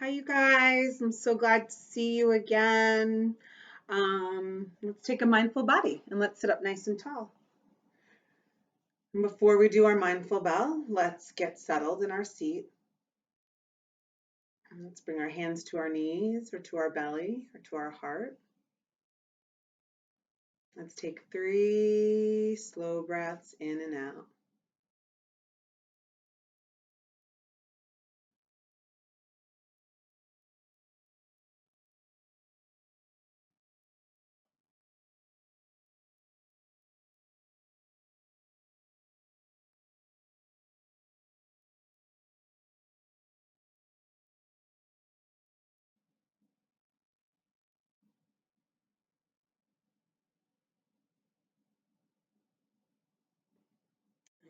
Hi, you guys. I'm so glad to see you again. Let's take a mindful body and let's sit up nice and tall. And before we do our mindful bell, let's get settled in our seat. And let's bring our hands to our knees or to our belly or to our heart. Let's take 3 slow breaths in and out.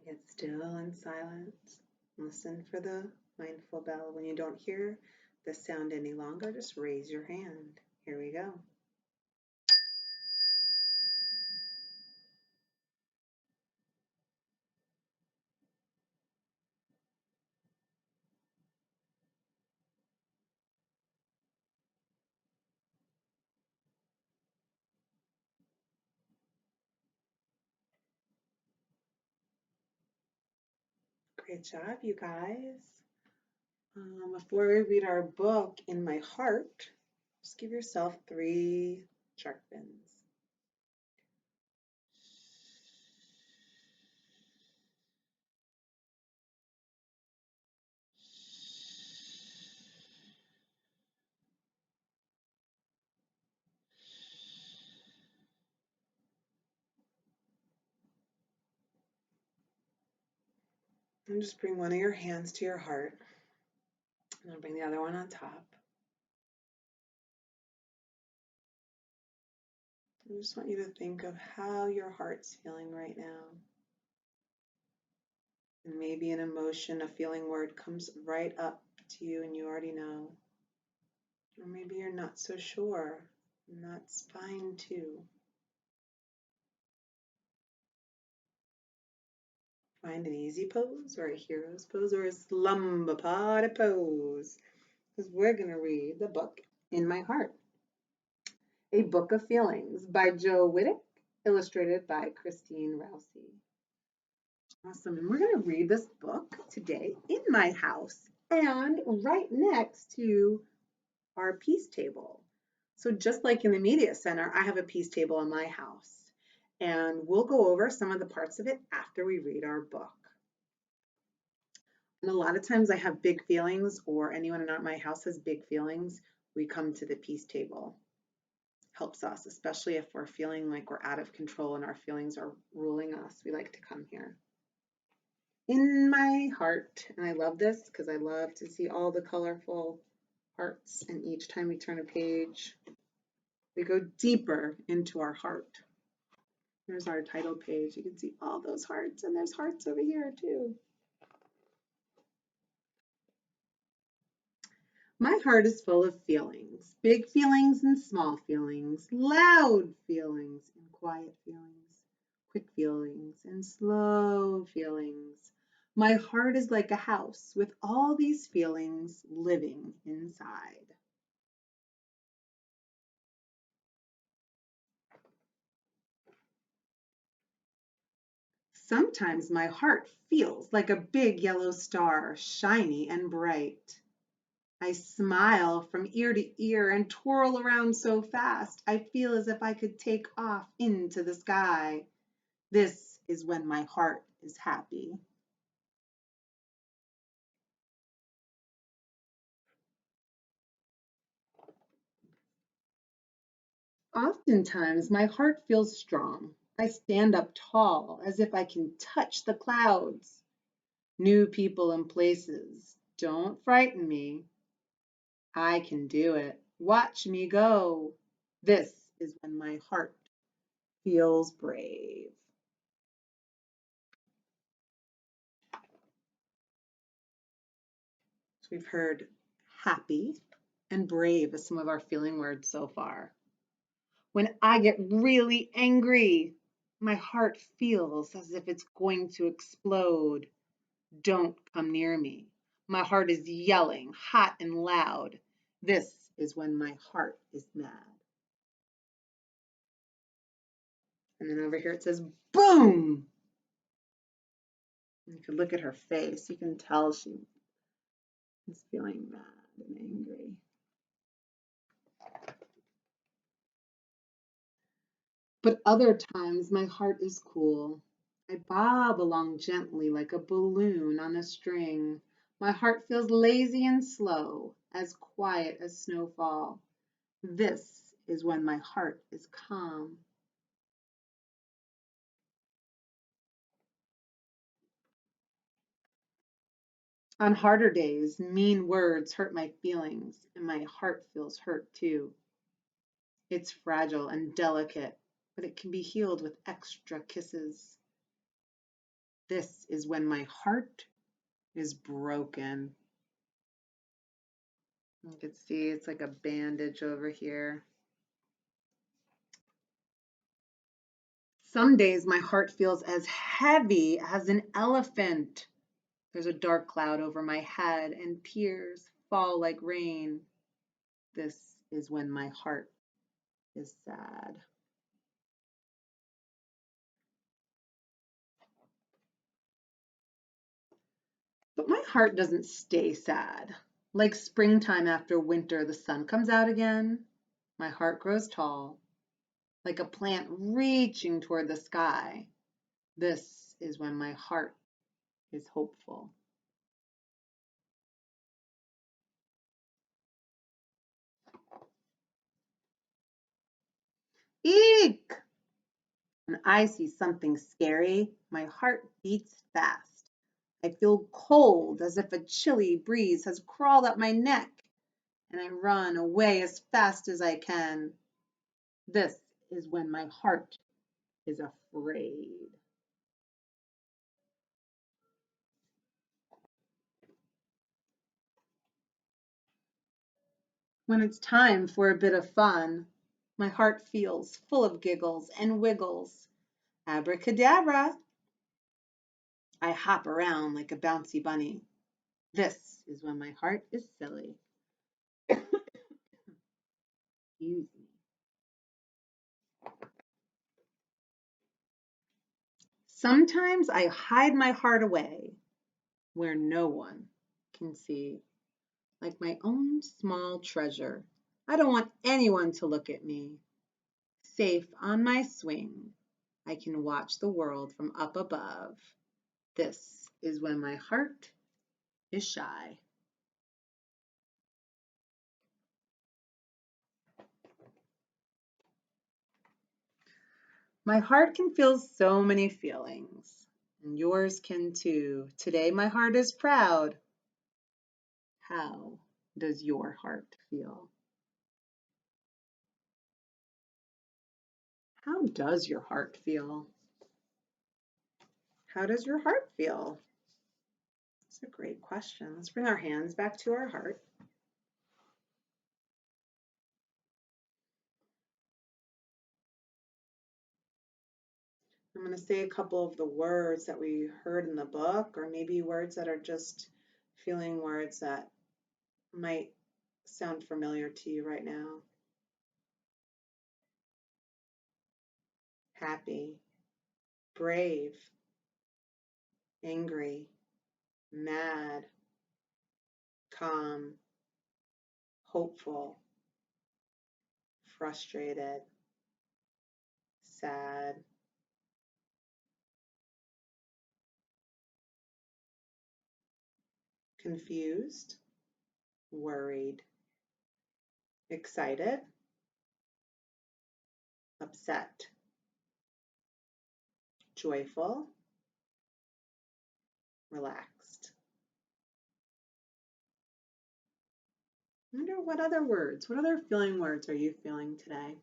Get still and silent. Listen for the mindful bell. When you don't hear the sound any longer, just raise your hand. Here we go. Great job, you guys. Before we read our book, In My Heart, just give yourself 3 shark fins. And just bring one of your hands to your heart. And I'll bring the other one on top. I just want you to think of how your heart's feeling right now. And maybe an emotion, a feeling word comes right up to you and you already know. Or maybe you're not so sure, and that's fine too. Find an easy pose or a hero's pose or a slumber party pose, because we're going to read the book In My Heart, A Book of Feelings by Joe Whittick, illustrated by Christine Rousey. Awesome. And we're going to read this book today in my house and right next to our peace table. So just like in the media center, I have a peace table in my house. And we'll go over some of the parts of it after we read our book. And a lot of times I have big feelings, or anyone in my house has big feelings, we come to the peace table. Helps us, especially if we're feeling like we're out of control and our feelings are ruling us. We like to come here. In My Heart, and I love this because I love to see all the colorful hearts, and each time we turn a page, we go deeper into our heart. There's our title page. You can see all those hearts, and there's hearts over here too. My heart is full of feelings, big feelings and small feelings, loud feelings and quiet feelings, quick feelings and slow feelings. My heart is like a house with all these feelings living inside. Sometimes my heart feels like a big yellow star, shiny and bright. I smile from ear to ear and twirl around so fast, I feel as if I could take off into the sky. This is when my heart is happy. Oftentimes, my heart feels strong. I stand up tall, as if I can touch the clouds. New people and places don't frighten me. I can do it. Watch me go. This is when my heart feels brave. So we've heard happy and brave as some of our feeling words so far. When I get really angry, my heart feels as if it's going to explode. Don't come near me. My heart is yelling, hot and loud. This is when my heart is mad. And then over here it says, boom. You can look at her face. You can tell she is feeling mad and angry. But other times my heart is cool. I bob along gently like a balloon on a string. My heart feels lazy and slow, as quiet as snowfall. This is when my heart is calm. On harder days, mean words hurt my feelings, and my heart feels hurt too. It's fragile and delicate, but it can be healed with extra kisses. This is when my heart is broken. You can see it's like a bandage over here. Some days my heart feels as heavy as an elephant. There's a dark cloud over my head and tears fall like rain. This is when my heart is sad. But my heart doesn't stay sad. Like springtime after winter, the sun comes out again. My heart grows tall, like a plant reaching toward the sky. This is when my heart is hopeful. Eek! When I see something scary, my heart beats fast. I feel cold as if a chilly breeze has crawled up my neck, and I run away as fast as I can. This is when my heart is afraid. When it's time for a bit of fun, my heart feels full of giggles and wiggles. Abracadabra! I hop around like a bouncy bunny. This is when my heart is silly. Excuse me. Sometimes I hide my heart away where no one can see, like my own small treasure. I don't want anyone to look at me. Safe on my swing, I can watch the world from up above. This is when my heart is shy. My heart can feel so many feelings, and yours can too. Today, my heart is proud. How does your heart feel? How does your heart feel? How does your heart feel? That's a great question. Let's bring our hands back to our heart. I'm going to say a couple of the words that we heard in the book, or maybe words that are just feeling words that might sound familiar to you right now. Happy, brave, angry, mad, calm, hopeful, frustrated, sad, confused, worried, excited, upset, joyful, relaxed. I wonder what other words, what other feeling words are you feeling today?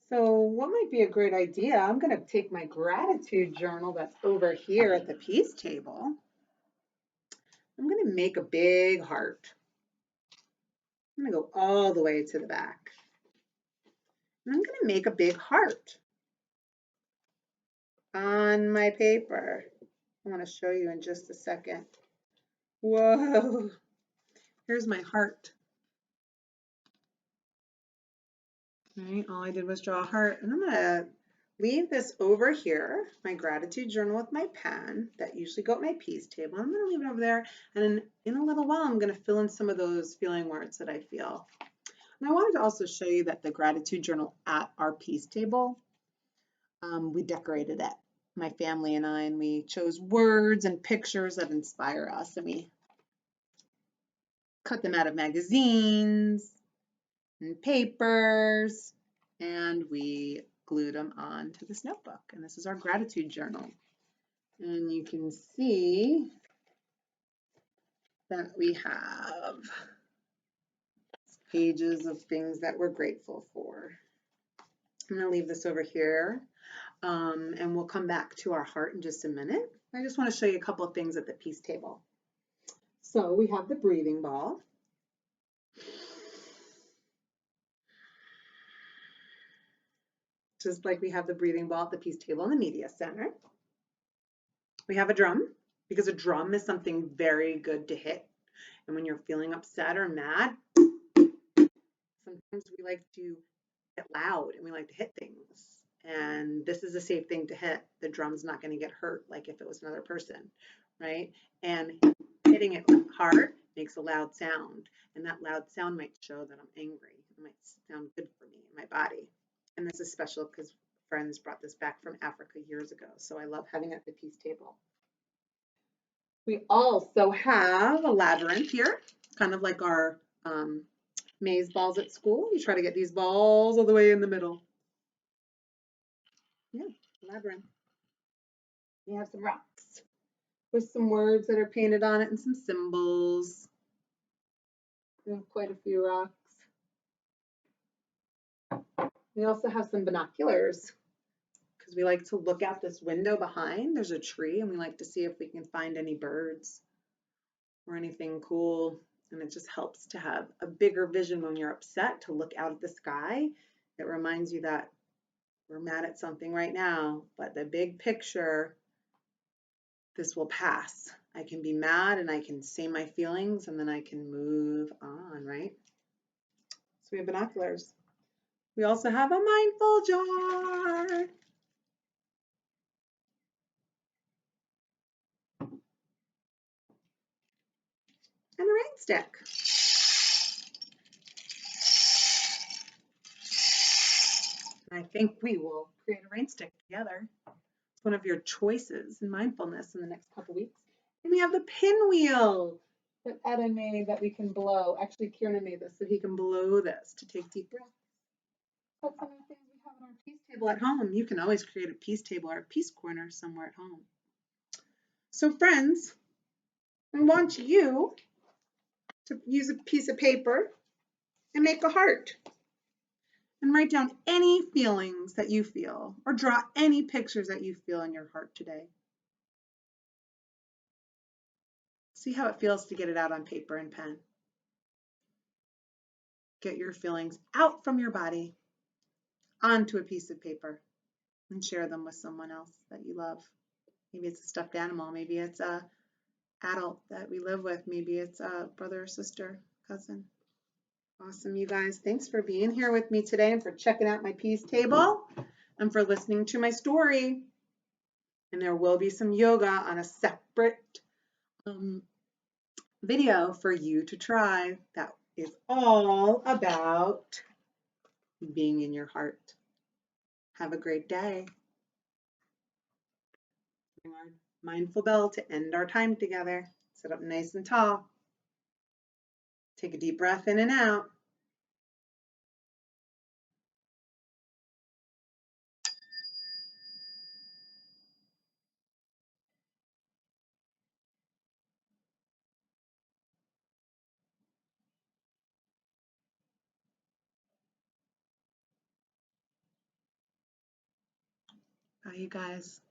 So, what might be a great idea? I'm going to take my gratitude journal that's over here at the peace table. I'm going to make a big heart. I'm going to go all the way to the back. And I'm going to make a big heart on my paper. I want to show you in just a second. Whoa. Here's my heart. Right, all I did was draw a heart, and I'm gonna leave this over here, my gratitude journal with my pen that usually go at my peace table. I'm gonna leave it over there, and in a little while, I'm gonna fill in some of those feeling words that I feel. And I wanted to also show you that the gratitude journal at our peace table, we decorated it, my family and I, and we chose words and pictures that inspire us, and we cut them out of magazines and papers, and we glued them onto this notebook. And this is our gratitude journal. And you can see that we have pages of things that we're grateful for. I'm going to leave this over here, and we'll come back to our heart in just a minute. I just want to show you a couple of things at the peace table. So we have the breathing ball. Just like we have the breathing ball at the peace table in the media center. We have a drum, because a drum is something very good to hit. And when you're feeling upset or mad, sometimes we like to get loud and we like to hit things. And this is a safe thing to hit. The drum's not going to get hurt like if it was another person, right? And hitting it hard makes a loud sound. And that loud sound might show that I'm angry. It might sound good for me in my body. And this is special because friends brought this back from Africa years ago. So I love having it at the peace table. We also have a labyrinth here, kind of like our maze balls at school. You try to get these balls all the way in the middle. Yeah, labyrinth. We have some rocks with some words that are painted on it and some symbols. We have quite a few rocks. We also have some binoculars because we like to look out this window behind. There's a tree and we like to see if we can find any birds or anything cool. And it just helps to have a bigger vision when you're upset, to look out at the sky. It reminds you that we're mad at something right now, but the big picture, this will pass. I can be mad and I can say my feelings and then I can move on, right? So we have binoculars. We also have a mindful jar. And a rain stick. And I think we will create a rain stick together. It's one of your choices in mindfulness in the next couple weeks. And we have the pinwheel that Etta made that we can blow. Actually, Kieran made this so he can blow this to take deep breaths. That's some of the things we have on our peace table at home. You can always create a peace table or a peace corner somewhere at home. So friends, I want you to use a piece of paper and make a heart. And write down any feelings that you feel, or draw any pictures that you feel in your heart today. See how it feels to get it out on paper and pen. Get your feelings out from your body onto a piece of paper and share them with someone else that you love. Maybe it's a stuffed animal, maybe it's a adult that we live with, maybe it's a brother or sister, cousin. Awesome, you guys. Thanks for being here with me today and for checking out my peace table and for listening to my story. And there will be some yoga on a separate video for you to try that is all about being in your heart. Have a great day. Bring our mindful bell to end our time together. Sit up nice and tall. Take a deep breath in and out. Bye, you guys.